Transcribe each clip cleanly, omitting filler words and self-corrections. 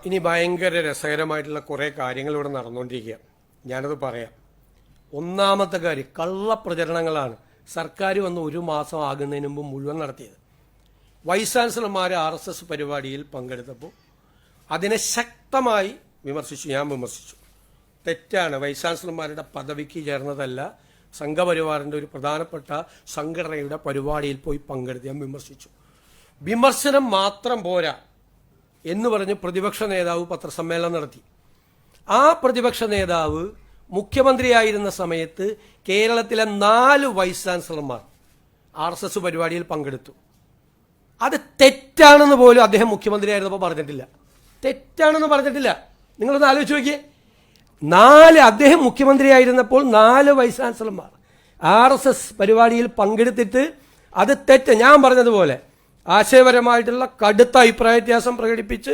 ഇനി ഭയങ്കര രസകരമായിട്ടുള്ള കുറേ കാര്യങ്ങൾ ഇവിടെ നടന്നുകൊണ്ടിരിക്കുക. ഞാനത് പറയാം. ഒന്നാമത്തെ കാര്യം, കള്ളപ്രചരണങ്ങളാണ് സർക്കാർ വന്ന് 1 മാസം ആകുന്നതിന് മുമ്പ് മുഴുവൻ നടത്തിയത്. വൈസ് ചാൻസലർമാർ RSS പരിപാടിയിൽ പങ്കെടുത്തപ്പോൾ അതിനെ ശക്തമായി വിമർശിച്ചു. ഞാൻ വിമർശിച്ചു. തെറ്റാണ്. വൈസ് ചാൻസലർമാരുടെ പദവിക്ക് ചേർന്നതല്ല. സംഘപരിവാറിൻ്റെ ഒരു പ്രധാനപ്പെട്ട സംഘടനയുടെ പരിപാടിയിൽ പോയി പങ്കെടുത്ത് ഞാൻ വിമർശിച്ചു. വിമർശനം മാത്രം പോരാ എന്ന് പറഞ്ഞ് പ്രതിപക്ഷ നേതാവ് പത്രസമ്മേളനം നടത്തി. ആ പ്രതിപക്ഷ നേതാവ് മുഖ്യമന്ത്രിയായിരുന്ന സമയത്ത് കേരളത്തിലെ 4 വൈസ് ചാൻസലർമാർ RSS പരിപാടിയിൽ പങ്കെടുത്തു. അത് തെറ്റാണെന്ന് പോലും അദ്ദേഹം മുഖ്യമന്ത്രിയായിരുന്നപ്പോൾ പറഞ്ഞിട്ടില്ല. തെറ്റാണെന്ന് പറഞ്ഞിട്ടില്ല. നിങ്ങളൊന്ന് ആലോചിച്ച് നോക്കിയേ. അദ്ദേഹം മുഖ്യമന്ത്രിയായിരുന്നപ്പോൾ 4 വൈസ് ചാൻസലർമാർ RSS പരിപാടിയിൽ പങ്കെടുത്തിട്ട് അത് തെറ്റ്, ഞാൻ പറഞ്ഞതുപോലെ ആശയപരമായിട്ടുള്ള കടുത്ത അഭിപ്രായ വ്യത്യാസം പ്രകടിപ്പിച്ച്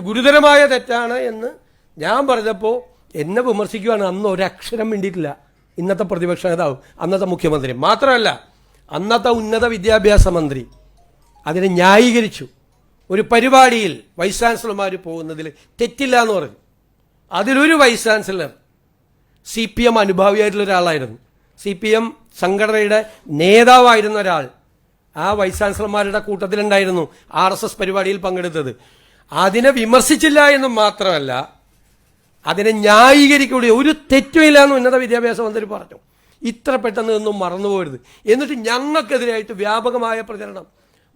ഗുരുതരമായ തെറ്റാണ് എന്ന് ഞാൻ പറഞ്ഞപ്പോൾ എന്നെ വിമർശിക്കുകയാണ്. അന്ന് ഒരക്ഷരം മിണ്ടിയിട്ടില്ല ഇന്നത്തെ പ്രതിപക്ഷ നേതാവ്, അന്നത്തെ മുഖ്യമന്ത്രി. മാത്രമല്ല, അന്നത്തെ ഉന്നത വിദ്യാഭ്യാസ മന്ത്രി അതിനെ ന്യായീകരിച്ചു. ഒരു പരിപാടിയിൽ വൈസ് ചാൻസലർമാർ പോകുന്നതിൽ തെറ്റില്ല എന്ന് പറഞ്ഞു. അതിലൊരു വൈസ് ചാൻസലർ CPM അനുഭാവിയായിട്ടുള്ള ഒരാളായിരുന്നു. CPM സംഘടനയുടെ നേതാവായിരുന്ന ഒരാൾ ആ വൈസ് ചാൻസലർമാരുടെ കൂട്ടത്തിലുണ്ടായിരുന്നു RSS പരിപാടിയിൽ പങ്കെടുത്തത്. അതിനെ വിമർശിച്ചില്ല എന്നും മാത്രമല്ല, അതിനെ ന്യായീകരിക്കുക, ഒരു തെറ്റുമില്ല എന്ന് ഉന്നത വിദ്യാഭ്യാസ മന്ത്രി പറഞ്ഞു. ഇത്ര പെട്ടെന്ന് ഒന്നും മറന്നുപോകരുത്. എന്നിട്ട് ഞങ്ങൾക്കെതിരായിട്ട് വ്യാപകമായ പ്രചരണം,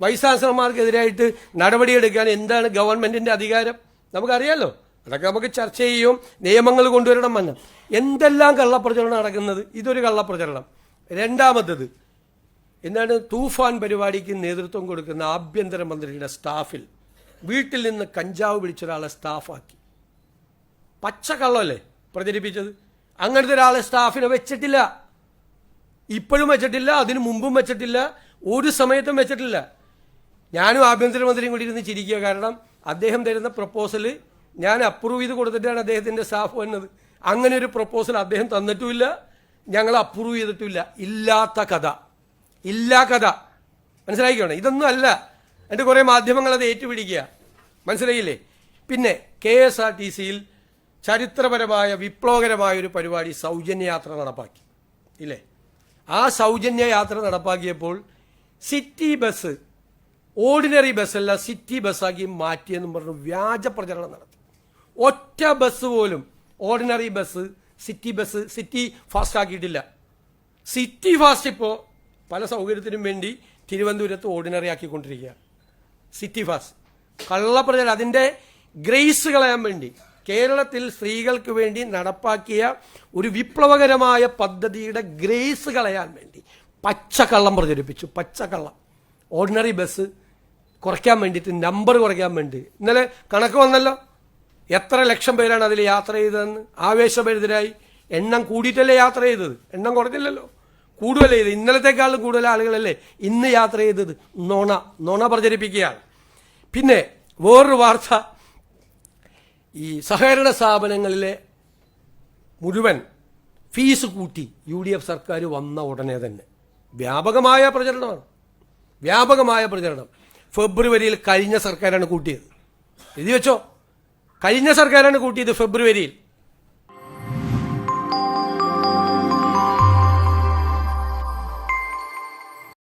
വൈസ് ചാൻസലർമാർക്കെതിരായിട്ട് നടപടിയെടുക്കാൻ എന്താണ് ഗവൺമെന്റിന്റെ അധികാരം നമുക്കറിയാലോ. അതൊക്കെ നമുക്ക് ചർച്ച ചെയ്യും. നിയമങ്ങൾ കൊണ്ടുവരണം എന്ന്. എന്തെല്ലാം കള്ളപ്രചരണം നടക്കുന്നത്. ഇതൊരു കള്ളപ്രചരണം. രണ്ടാമത്തത് എന്താണ്, തൂഫാൻ പരിപാടിക്ക് നേതൃത്വം കൊടുക്കുന്ന ആഭ്യന്തരമന്ത്രിയുടെ സ്റ്റാഫിൽ വീട്ടിൽ നിന്ന് കഞ്ചാവ് പിടിച്ചൊരാളെ സ്റ്റാഫാക്കി. പച്ചക്കള്ളല്ലേ പ്രചരിപ്പിച്ചത്. അങ്ങനത്തെ ഒരാളെ സ്റ്റാഫിനെ വെച്ചിട്ടില്ല. ഇപ്പോഴും വെച്ചിട്ടില്ല, അതിനു മുമ്പും വെച്ചിട്ടില്ല, ഒരു സമയത്തും വെച്ചിട്ടില്ല. ഞാനും ആഭ്യന്തരമന്ത്രിയും കൂടി ഇരുന്ന് ചിരിക്കുക. കാരണം അദ്ദേഹം തരുന്ന പ്രപ്പോസല് ഞാൻ അപ്രൂവ് ചെയ്ത് കൊടുത്തിട്ടാണ് അദ്ദേഹത്തിൻ്റെ സ്റ്റാഫ് വന്നത്. അങ്ങനെ ഒരു പ്രപ്പോസൽ അദ്ദേഹം തന്നിട്ടുമില്ല, ഞങ്ങൾ അപ്രൂവ് ചെയ്തിട്ടില്ല. ഇല്ലാത്ത കഥ. മനസ്സിലാക്കിക്കോണം. ഇതൊന്നും അല്ല. എന്നിട്ട് കുറേ മാധ്യമങ്ങൾ അത് ഏറ്റുപിടിക്കുക. മനസ്സിലായില്ലേ? പിന്നെ KSRTCയിൽ ചരിത്രപരമായ വിപ്ലവകരമായ ഒരു പരിപാടി, സൗജന്യ യാത്ര നടപ്പാക്കി ഇല്ലേ? ആ സൗജന്യ യാത്ര നടപ്പാക്കിയപ്പോൾ സിറ്റി ബസ്, ഓർഡിനറി ബസ്സല്ല സിറ്റി ബസ്സാക്കി മാറ്റിയെന്നും പറഞ്ഞു വ്യാജ പ്രചരണം നടത്തി. ഒറ്റ ബസ് പോലും ഓർഡിനറി ബസ്, സിറ്റി ഫാസ്റ്റ് ആക്കിയിട്ടില്ല. സിറ്റി ഫാസ്റ്റ് ഇപ്പോൾ പല സൗകര്യത്തിനും വേണ്ടി തിരുവനന്തപുരത്ത് ഓർഡിനറി ആക്കിക്കൊണ്ടിരിക്കുകയാണ്. സിറ്റി ഫാസ്റ്റ് കള്ളപ്രചരണം. അതിൻ്റെ ഗ്രേസ് കളയാൻ വേണ്ടി കേരളത്തിൽ സ്ത്രീകൾക്ക് വേണ്ടി നടപ്പാക്കിയ ഒരു വിപ്ലവകരമായ പദ്ധതിയുടെ ഗ്രേസ് കളയാൻ വേണ്ടി പച്ചക്കള്ളം പ്രചരിപ്പിച്ചു. പച്ചക്കള്ളം. ഓർഡിനറി ബസ് കുറയ്ക്കാൻ വേണ്ടിയിട്ട്, നമ്പർ കുറയ്ക്കാൻ വേണ്ടി. ഇന്നലെ കണക്ക് വന്നല്ലോ, എത്ര ലക്ഷം പേരാണ് അതിൽ യാത്ര ചെയ്തതെന്ന്. ആവേശഭരിതരായി. എണ്ണം കൂടിയിട്ടല്ലേ യാത്ര ചെയ്തത്, എണ്ണം കുറഞ്ഞില്ലല്ലോ, കൂടുതലേ ചെയ്ത്. ഇന്നലത്തെക്കാളും കൂടുതൽ ആളുകളല്ലേ ഇന്ന് യാത്ര ചെയ്തത്. നുണ പ്രചരിപ്പിക്കുകയാണ്. പിന്നെ വേറൊരു വാർത്ത, ഈ സഹകരണ സ്ഥാപനങ്ങളിലെ മുഴുവൻ ഫീസ് കൂട്ടി UDF സർക്കാർ വന്ന ഉടനെ തന്നെ വ്യാപകമായ പ്രചരണമാണ്. ഫെബ്രുവരിയിൽ കഴിഞ്ഞ സർക്കാരാണ് കൂട്ടിയത്. എഴുതി വെച്ചോ, കഴിഞ്ഞ സർക്കാരാണ് കൂട്ടിയത് ഫെബ്രുവരിയിൽ.